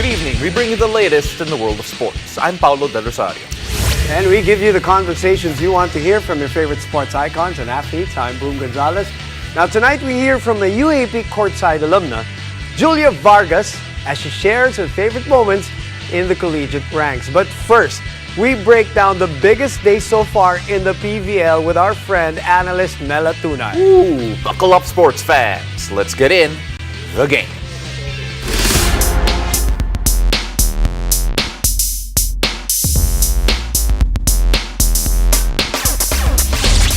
Good evening. We bring you the latest in the world of sports. I'm Paulo Del Rosario. And we give you the conversations you want to hear from your favorite sports icons and athletes. I'm Boom Gonzalez. Now tonight we hear from a UAP Courtside alumna, Julia Vargas, as she shares her favorite moments in the collegiate ranks. But first, we break down the biggest day so far in the PVL with our friend, analyst Mela Tunay. Ooh, buckle up, sports fans. Let's get in the game.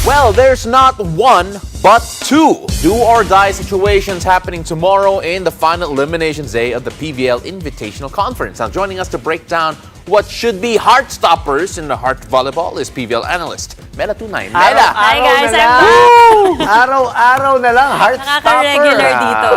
Well, there's not one, but two do-or-die situations happening tomorrow in the final eliminations day of the PVL Invitational Conference. Now, joining us to break down what should be heart stoppers in the heart volleyball is PVL analyst Mela Tunay. Mela! Hi guys, I'm back! Araw-araw na lang, heart stopper. Nakaka-regular dito.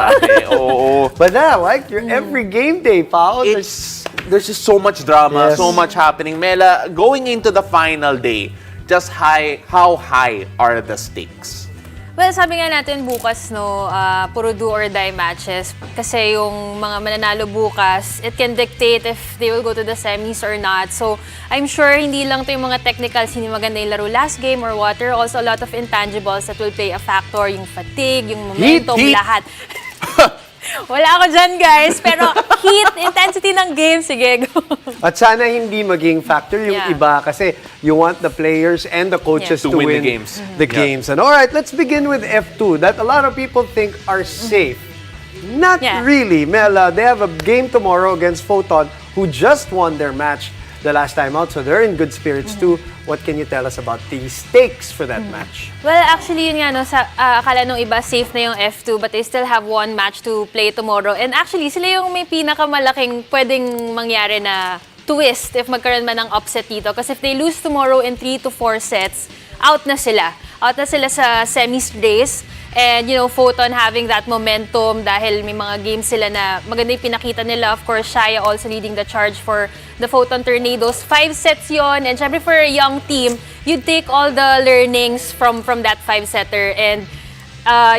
Oo. But now, like, every game day, Pao, There's just so much drama, Yes. so much happening. Mela, going into the final day, just how high are the stakes? Well, sabi nga natin bukas, no, puro do or die matches. Kasi yung mga mananalo bukas, it can dictate if they will go to the semis or not. So, I'm sure hindi lang to yung mga technicals, hindi maganda yung laro last game or what. There are also a lot of intangibles that will play a factor. Yung fatigue, yung momentum, Heat. lahat. Wala ako dyan, guys. Pero heat, intensity ng game, sige, go. At sana hindi maging factor yung Yeah. iba kasi you want the players and the coaches To to win the win games. the games. And all right, let's begin with F2 that a lot of people think are safe. Not Yeah. really, Mela. They have a game tomorrow against Photon who just won their match the last time out, so they're in good spirits too. What can you tell us about the stakes for that match? Well, actually, yun nga, no, akala nung iba safe na yung F2, but they still have one match to play tomorrow. And actually, sila yung may pinakamalaking pwedeng mangyari na twist if magkaroon man ng upset dito. Kasi if they lose tomorrow in 3 to 4 sets, out na sila. Out na sila sa semis race. And, you know, Photon having that momentum dahil may mga games sila na maganda yung pinakita nila. Of course, Shaya also leading the charge for the Photon Tornadoes. 5 sets yon. And syempre for a young team, you'd take all the learnings from that 5-setter. And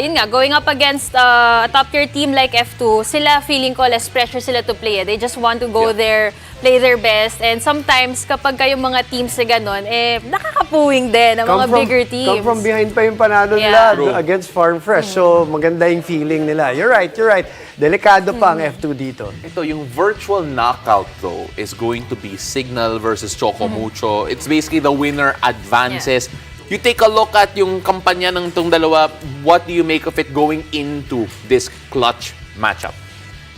yun nga, going up against a top-tier team like F2, sila feeling ko less pressure sila to play. They just want to go there, play their best. And sometimes, kapag kayong mga teams na gano'n, nakakapuwing din ang mga bigger teams. Come from behind pa yung panalo Yeah. nila True. against Farm Fresh. So, maganda yung feeling nila. You're right. Delikado pa ang F2 dito. Ito, yung virtual knockout though is going to be Signal versus Choco Mucho. It's basically the winner advances. You take a look at yung kampanya ng itong dalawa, what do you make of it going into this clutch matchup?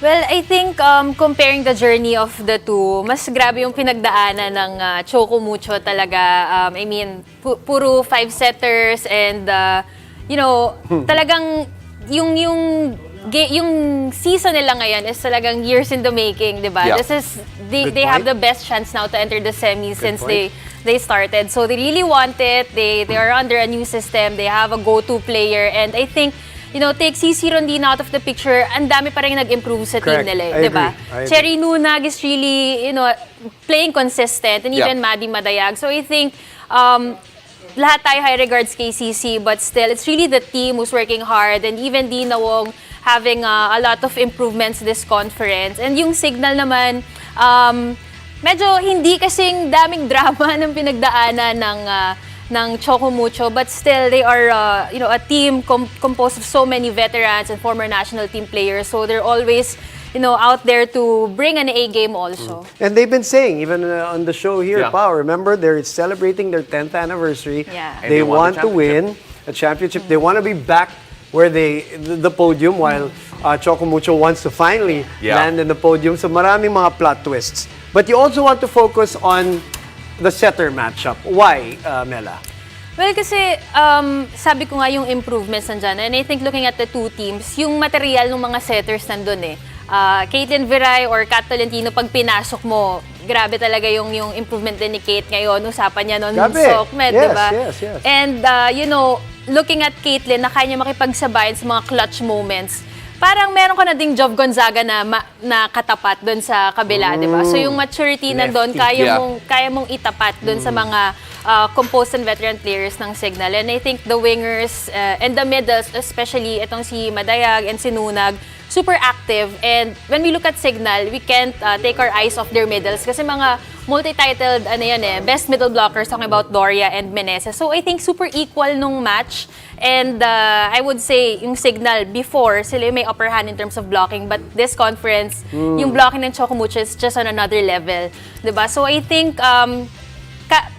Well, I think comparing the journey of the two, mas grabe yung pinagdaanan ng Choco Mucho talaga. I mean, puro 5-setters and, you know, talagang yung season nila ngayon is talagang years in the making, di ba? Yeah. This is, Good they have point. the best chance now to enter the semis since point. they started. So they really want it. They are under a new system. They have a go-to player. And I think, you know, take CC Rondina out of the picture, ang dami pa rin nag-improve sa team Correct. nila, I di ba? agree. Cherry Nunag is really, you know, playing consistent and even Yeah. Maddie Madayag. So I think, lahat tayo high regards kay CC, but still, it's really the team who's working hard. And even Dina Wong having a lot of improvements this conference. And yung Signal naman, medyo hindi kasing daming drama ng pinagdaanan ng Choco Mucho, but still they are you know, a team composed of so many veterans and former national team players, so they're always, you know, out there to bring an A game also. And they've been saying, even on the show here, Yeah. Pao, remember, they're celebrating their 10th anniversary. Yeah. And They they won want the to win a championship. They want to be back where the podium, while Choco Mucho wants to finally Yeah. land in the podium. So maraming mga plot twists. But you also want to focus on the setter matchup. Why, Mela? Well, kasi sabi ko nga yung improvements nandyan. And I think looking at the two teams, yung material ng mga setters nandun eh. Caitlin Viray or Kat Tolentino, pag pinasok mo, grabe talaga yung improvement din ni Kate ngayon. Usapan niya noon Grabe. sa Okmed, Yes, diba? yes. And, you know, looking at Caitlin, na kaya niya makipagsabayan sa mga clutch moments. Parang meron ka na ding Jov Gonzaga na katapat doon sa kabila, di ba? So yung maturity na doon, Lefty. kaya mong itapat doon sa mga composed and veteran players ng Signal. And I think the wingers and the middles, especially itong si Madayag and si Nunag, super active. And when we look at Signal, we can't take our eyes off their middles kasi mga multi-titled, best middle blockers, talking about Doria and Meneses. So I think super equal nung match. And I would say yung Signal before, sila yung may upper hand in terms of blocking. But this conference, yung blocking ng Chocomucho is just on another level. Diba? So I think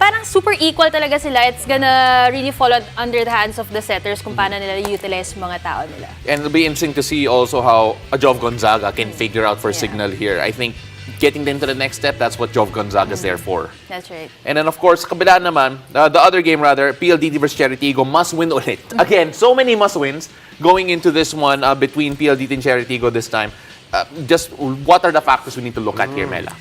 parang super equal talaga sila. It's gonna really fall under the hands of the setters kung paano nila utilize yung mga tao nila. And it'll be interesting to see also how Jov Gonzaga can figure out for Signal here. I think getting them to the next step, that's what Jov Gonzaga is there for. That's right. And then of course, kabila naman, the other game rather, PLDT versus Cheritigo, must win ulit. Again, so many must wins going into this one between PLDT and Cheritigo this time. Just what are the factors we need to look at here, Mela?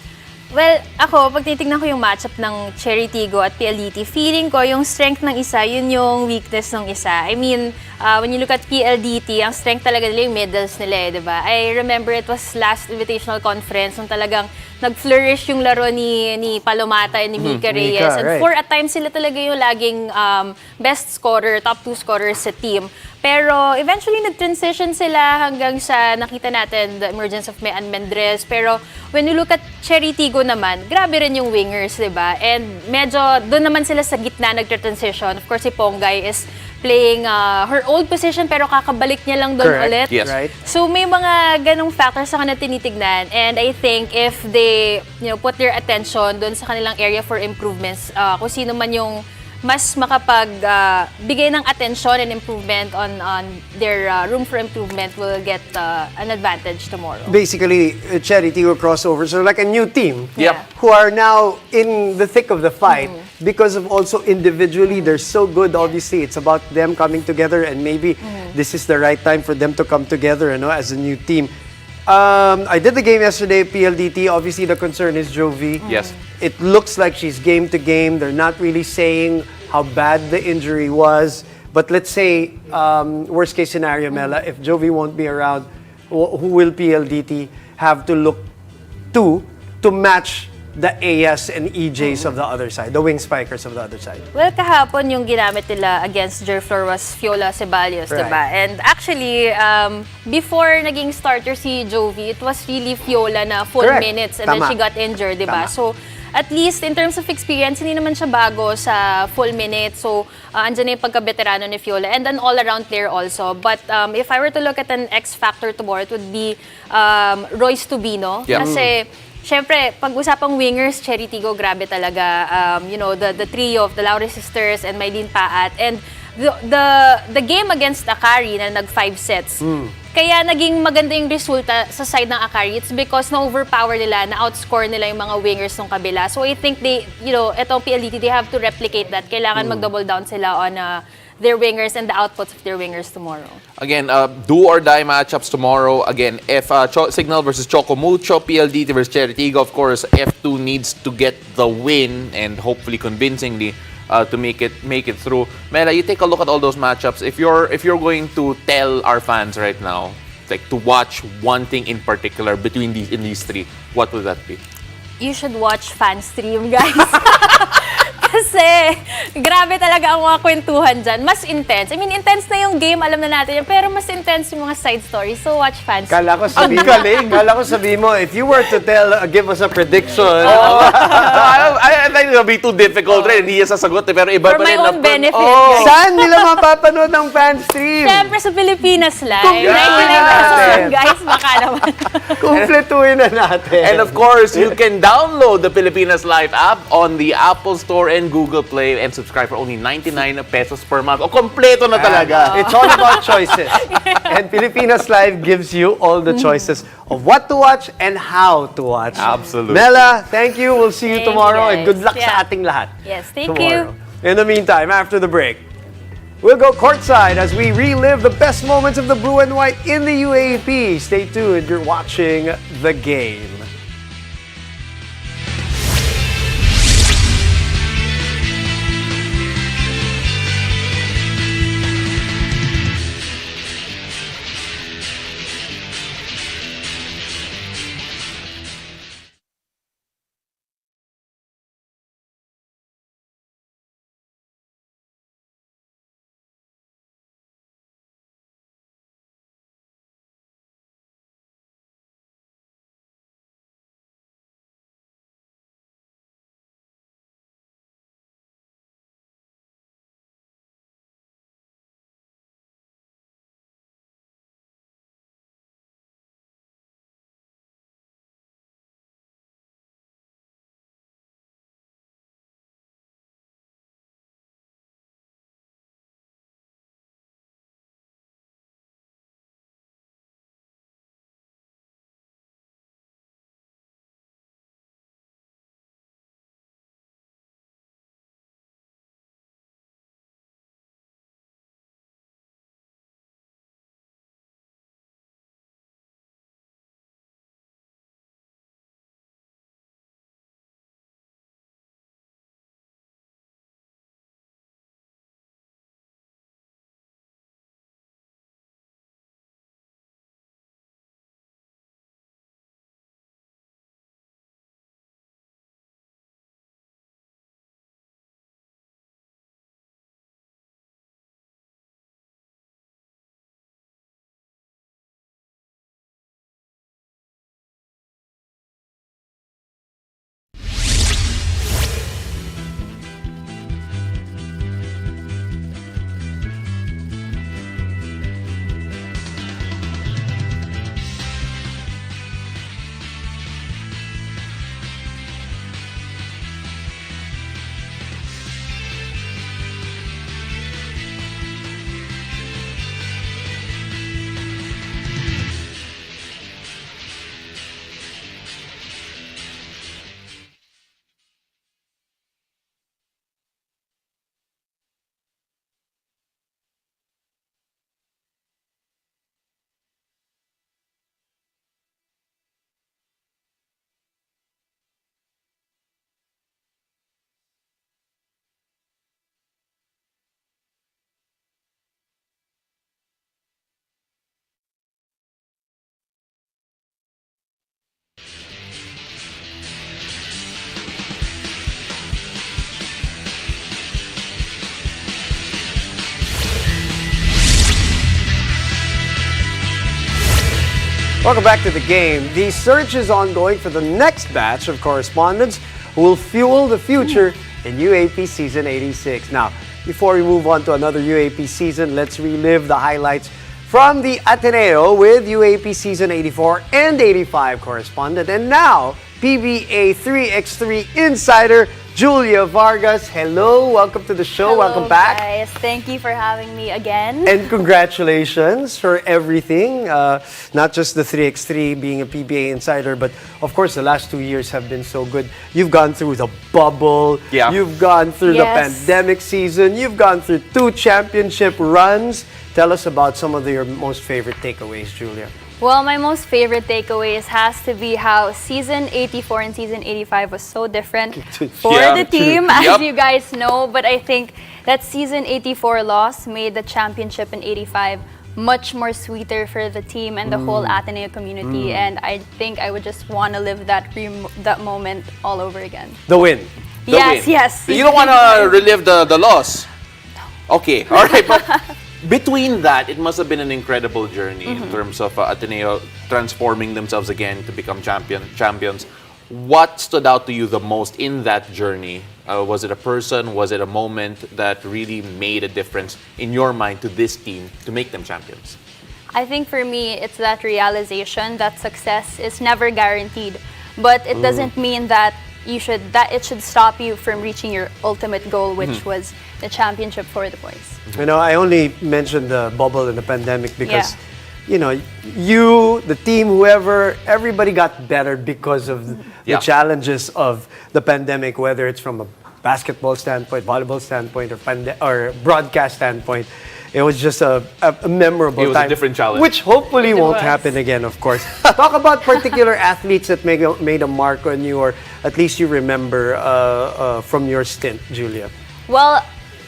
Well, ako, pag titignan ko yung matchup ng Cheritigo at PLDT, feeling ko yung strength ng isa, yun yung weakness ng isa. I mean, when you look at PLDT, ang strength talaga nila yung medals nila, di ba? I remember it was last Invitational Conference nung talagang nag-flourish yung laro ni Palomata and ni Mika Reyes. And for a time, sila talaga yung laging best scorer, top 2 scorers sa team. Pero eventually, nag-transition sila hanggang sa nakita natin the emergence of Mean Mendres. Pero when you look at Cheritigo naman, grabe rin yung wingers, di ba? And medyo doon naman sila sa gitna nag-transition. Of course, si Ponggay is playing her old position pero kakabalik niya lang doon ulit. Yes. Right. So may mga ganong factors sa kanila tinitignan. And I think if they put their attention doon sa kanilang area for improvements, kung sino man yung mas bigay ng attention and improvement on their room for improvement will get an advantage tomorrow. Basically, Cheritigo crossovers are like a new team. Yep. Who are now in the thick of the fight because of also individually they're so good. Obviously, it's about them coming together, and maybe this is the right time for them to come together, as a new team. I did the game yesterday, PLDT. Obviously, the concern is Jovi. Yes. It looks like she's game to game. They're not really saying how bad the injury was. But let's say, worst case scenario, Mela, if Jovi won't be around, who will PLDT have to look to match the AS and EJs of the other side, the wing spikers of the other side? Well, kahapon yung ginamit nila against Jerflor was Fiola Ceballos, Right. diba? And actually, before naging starter si Jovi, it was really Fiola na full Correct. minutes and Tama. then she got injured, diba? Tama. So, at least in terms of experience, hindi naman siya bago sa full minutes. So, andyan na yung pagka-veterano ni Fiola and an all-around player also. But if I were to look at an X factor tomorrow, it would be Royce Tubino. Yeah. Kasi, syempre, pag-usapang wingers, Cheritigo, grabe talaga. The trio of the Laure sisters and Maylene Paat. And the game against Akari na nag-5 sets, kaya naging maganda yung resulta sa side ng Akari. It's because na-overpower nila, na-outscore nila yung mga wingers ng kabila. So I think etong PLDT, they have to replicate that. Kailangan mag-double down sila on their wingers and the outputs of their wingers tomorrow. Again, do or die matchups tomorrow. Again, if Signal versus Chocomucho, PLDT versus Cheritigo, of course, F2 needs to get the win and hopefully convincingly to make it through. Mela, you take a look at all those matchups. If you're going to tell our fans right now, like to watch one thing in particular between these three, what would that be? You should watch fan stream, guys. Kasi, grabe talaga ang mga kwentuhan dyan. Mas intense. I mean, intense na yung game, alam na natin yan. Pero mas intense yung mga side stories. So, watch fan stream. Kala ko sabi mo, if you were to give us a prediction. I think it'll be too difficult rin. Hindi yan sasagot. Pero iba For pa my rin. own benefit, guys. Saan nila mapapanood ng fan stream? Siyempre sa Pilipinas Live. Kumpletuhin 99 pesos natin. lang, guys. Baka naman. Kumpletuhin na natin. And of course, you can download the Pilipinas Live app on the Apple Store and Google Play and subscribe for only 99 pesos per month. O, kompleto na talaga. It's all about choices. And Filipinas Live gives you all the choices of what to watch and how to watch. Absolutely. Mela, thank you. We'll see you Thank you, tomorrow. And guys. good luck sa ating lahat. Yes, thank tomorrow. you. In the meantime, after the break, we'll go courtside as we relive the best moments of the Blue and White in the UAAP. Stay tuned. You're watching The Game. Welcome back to the game. The search is ongoing for the next batch of correspondents who will fuel the future in UAP Season 86. Now, before we move on to another UAP season, let's relive the highlights from the Ateneo with UAP Season 84 and 85 correspondent. And now, PBA 3x3 insider Julia Vargas. Hello, welcome to the show. Hello, welcome back. Guys. Thank you for having me again. And congratulations for everything. Not just the 3x3 being a PBA insider, but of course the last 2 years have been so good. You've gone through the bubble. Yeah. You've gone through the Yes. pandemic season. You've gone through 2 championship runs. Tell us about some of your most favorite takeaways, Julia. Well, my most favorite takeaways has to be how season 84 and season 85 was so different for Yeah, the true. team, as Yep. you guys know. But I think that season 84 loss made the championship in 85 much more sweeter for the team and the whole Ateneo community. And I think I would just want to live that moment all over again. The win. The yes, win. yes. You don't want to relive the loss? Okay, all right. But between that, it must have been an incredible journey in terms of Ateneo transforming themselves again to become champions. What stood out to you the most in that journey? Was it a person? Was it a moment that really made a difference in your mind to this team to make them champions? I think for me, it's that realization that success is never guaranteed. But it doesn't mean that it should stop you from reaching your ultimate goal, which was the championship for the boys. You know, I only mentioned the bubble and the pandemic because, Yeah. you know, you, the team, whoever, everybody got better because of the Yeah. challenges of the pandemic, whether it's from a basketball standpoint, volleyball standpoint, or broadcast standpoint. It was just a memorable time. It was a different challenge. Which hopefully It won't was. happen again, of course. Talk about particular athletes that made a mark on you, or at least you remember from your stint, Julia. Well,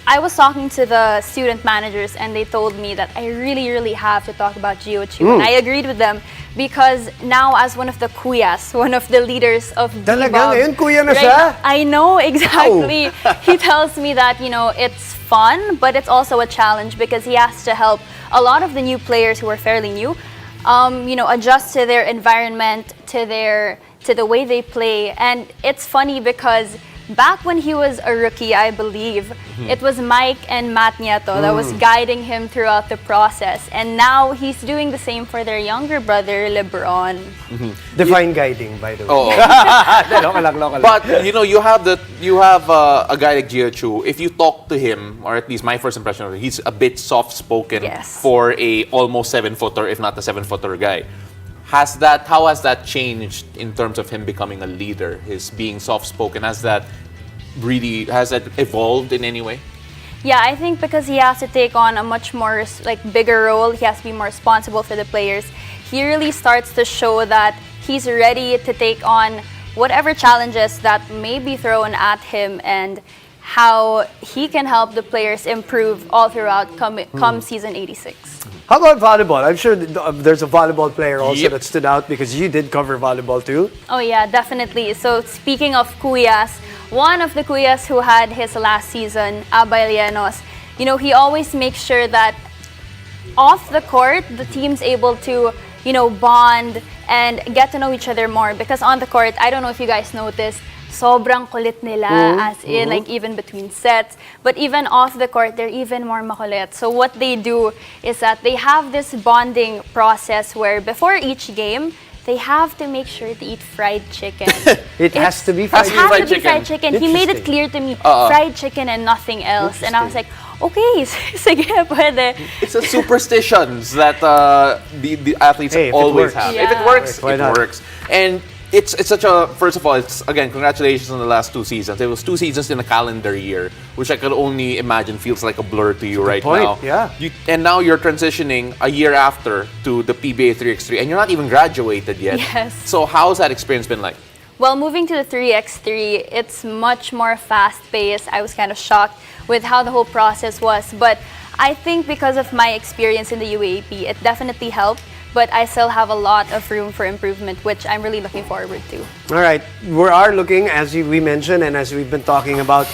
I was talking to the student managers and they told me that I really, really have to talk about Gio Chu. And I agreed with them because now as one of the kuyas, one of the leaders of Talaga, D-Bob, ngayon kuya na siya? I know, exactly. He tells me that, you know, it's fun, but it's also a challenge because he has to help a lot of the new players who are fairly new, you know, adjust to their environment, to the way they play. And it's funny because back when he was a rookie, I believe, it was Mike and Matt Nieto that was guiding him throughout the process. And now he's doing the same for their younger brother, LeBron. Define guiding, by the way. Oh. Local lang. But you know, you have a guy like Gio Chu. If you talk to him, or at least my first impression of him, he's a bit soft-spoken Yes. for a almost 7-footer, if not a 7-footer guy. How has that changed in terms of him becoming a leader? His being soft-spoken, has that evolved in any way? Yeah, I think because he has to take on a much more bigger role, he has to be more responsible for the players. He really starts to show that he's ready to take on whatever challenges that may be thrown at him and how he can help the players improve all throughout come season 86. How about volleyball? I'm sure there's a volleyball player also Yep. that stood out because you did cover volleyball too. Oh yeah, definitely. So speaking of kuyas, one of the kuyas who had his last season, Abay Lienos, you know, he always makes sure that off the court, the team's able to, you know, bond and get to know each other more. Because on the court, I don't know if you guys noticed, sobrang kulit nila, as in like even between sets. But even off the court, they're even more makulit. So what they do is that they have this bonding process where before each game, they have to make sure to eat fried chicken. It has to be It fried has fried to be chicken. fried chicken. He made it Interesting. clear to me, fried chicken and nothing else. And I was like, okay, sige, pwede. It's a superstitions that the athletes Hey, if it always works. have. Yeah. If it works, Why it not? works. And it's such a, first of all, it's again, congratulations on the last 2 seasons. It was 2 seasons in a calendar year, which I could only imagine feels like a blur to you right point, now. yeah. And now you're transitioning a year after to the PBA 3x3, and you're not even graduated yet. Yes. So how's that experience been like? Well, moving to the 3x3, it's much more fast-paced. I was kind of shocked with how the whole process was. But I think because of my experience in the UAP, it definitely helped. But I still have a lot of room for improvement, which I'm really looking forward to. All right, we are looking, as we mentioned, and as we've been talking about,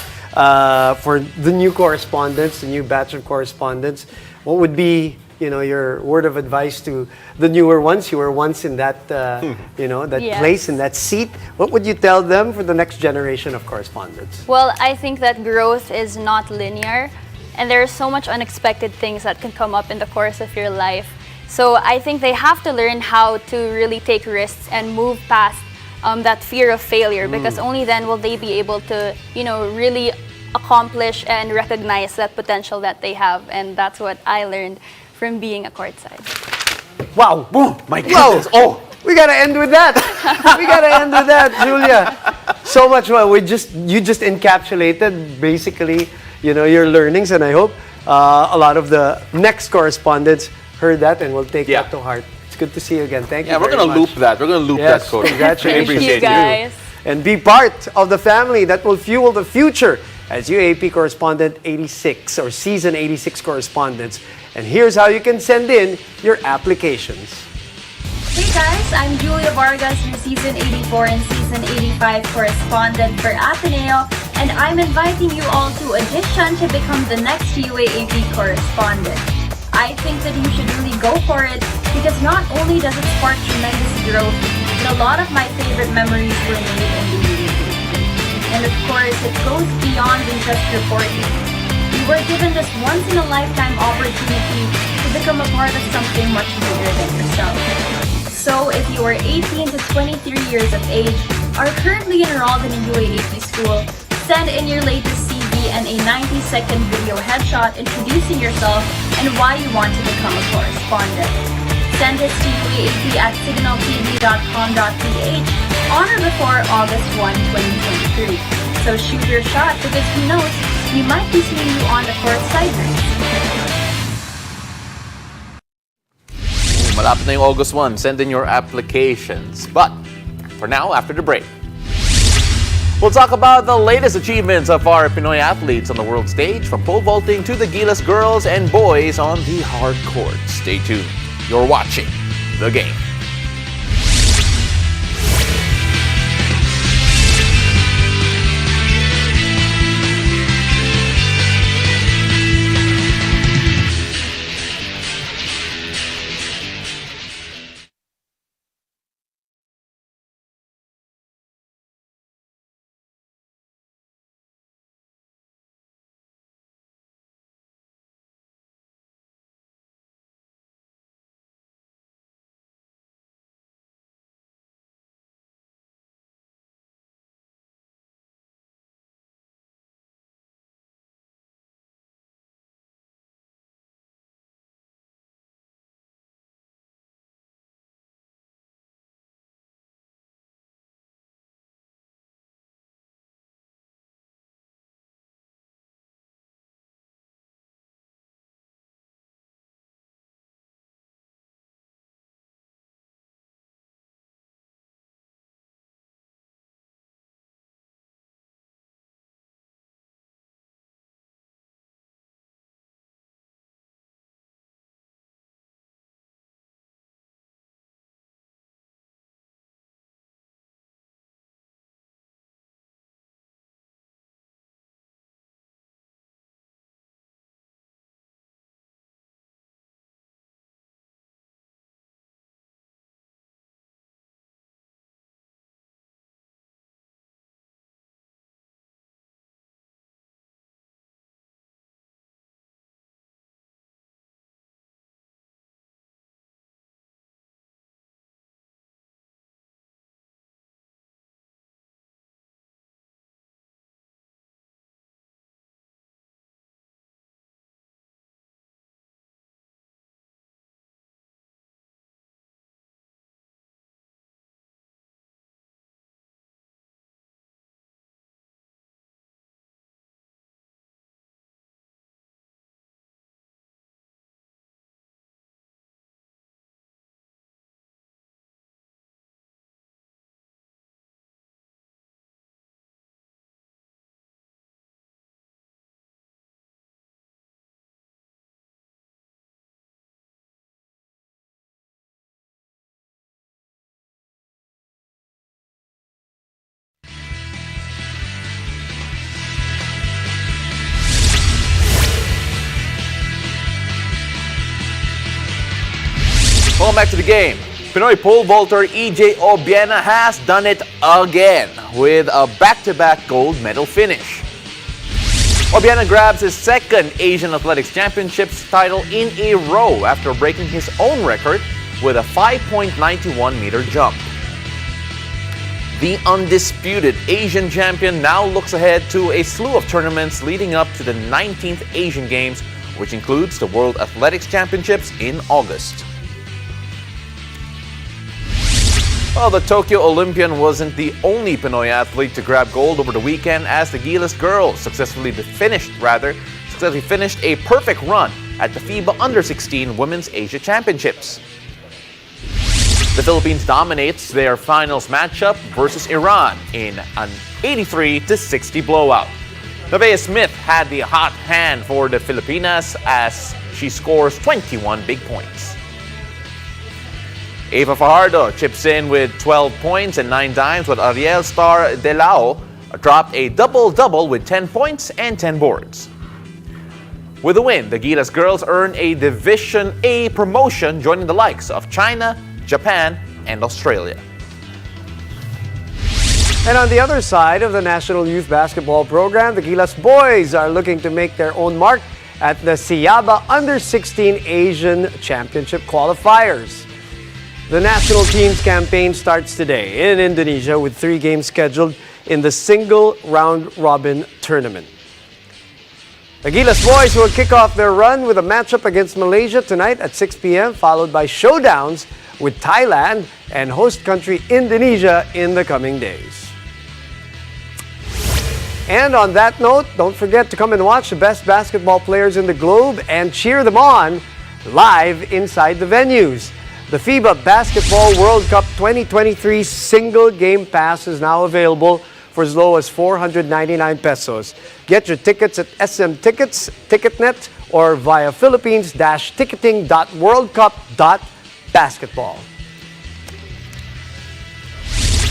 for the new correspondents, the new batch of correspondents. What would be, your word of advice to the newer ones. You were once in that, that Yes. place, in that seat. What would you tell them for the next generation of correspondents? Well, I think that growth is not linear, and there are so much unexpected things that can come up in the course of your life. So I think they have to learn how to really take risks and move past that fear of failure, because only then will they be able to, really accomplish and recognize that potential that they have. And that's what I learned from being a courtside. Wow! Boom! My goodness. Oh, We gotta end with that. We gotta end with that, Julia. So much fun. You just encapsulated basically, your learnings, and I hope a lot of the next correspondents heard that and will take that to heart. It's good to see you again. Thank you. yeah, we're very going to much. loop that. We're going to loop that, Yes, Coach. congratulations Thank Appreciate you, guys. and be part of the family that will fuel the future as UAP Correspondent 86 or Season 86 correspondents. And here's how you can send in your applications. Hey guys, I'm Julia Vargas, your Season 84 and Season 85 correspondent for Ateneo, and I'm inviting you all to audition to become the next UAAP correspondent. I think that you should really go for it, because not only does it spark tremendous growth, but a lot of my favorite memories were made in the UAAP. And of course, it goes beyond than just reporting. You were given this once-in-a-lifetime opportunity to become a part of something much bigger than yourself. So if you are 18 to 23 years of age, are currently enrolled in a UAAP school, send in your latest CV and a 90-second video headshot introducing yourself and why you want to become a correspondent. Send it to UAAP at signaltv.com.ph on or before August 1, 2023. So shoot your shot, because who knows, we might be seeing you on the courtside nights. Malapit na yung August 1. Send in your applications. But for now, after the break, we'll talk about the latest achievements of our Pinoy athletes on the world stage, from pole vaulting to the Gilas girls and boys on the hard court. Stay tuned. You're watching The Game. Welcome back to the game. Pinoy pole vaulter EJ Obiena has done it again with a back-to-back gold medal finish. Obiena grabs his second Asian Athletics Championships title in a row after breaking his own record with a 5.91-meter jump. The undisputed Asian champion now looks ahead to a slew of tournaments leading up to the 19th Asian Games, which includes the World Athletics Championships in August. Well, the Tokyo Olympian wasn't the only Pinoy athlete to grab gold over the weekend, as the Gilas Girls successfully finished a perfect run at the FIBA Under-16 Women's Asia Championships. The Philippines dominates their finals matchup versus Iran in an 83-60 blowout. Nevaeh Smith had the hot hand for the Filipinas as she scores 21 big points. Eva Fajardo chips in with 12 points and 9 dimes, while Ariel Star De Lao dropped a double-double with 10 points and 10 boards. With the win, the Gilas Girls earned a Division A promotion, joining the likes of China, Japan, and Australia. And on the other side of the National Youth Basketball Program, the Gilas Boys are looking to make their own mark at the Siaba Under-16 Asian Championship qualifiers. The national team's campaign starts today in Indonesia with 3 games scheduled in the single round-robin tournament. The Gilas Boys will kick off their run with a matchup against Malaysia tonight at 6 p.m., followed by showdowns with Thailand and host country Indonesia in the coming days. And on that note, don't forget to come and watch the best basketball players in the globe and cheer them on live inside the venues. The FIBA Basketball World Cup 2023 single game pass is now available for as low as 499 pesos. Get your tickets at SM Tickets, Ticketnet, or via philippines-ticketing.worldcup.basketball.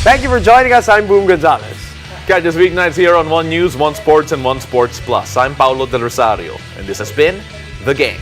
Thank you for joining us. I'm Boom Gonzalez. Catch us weeknights here on One News, One Sports, and One Sports Plus. I'm Paulo Del Rosario, and this has been The Game.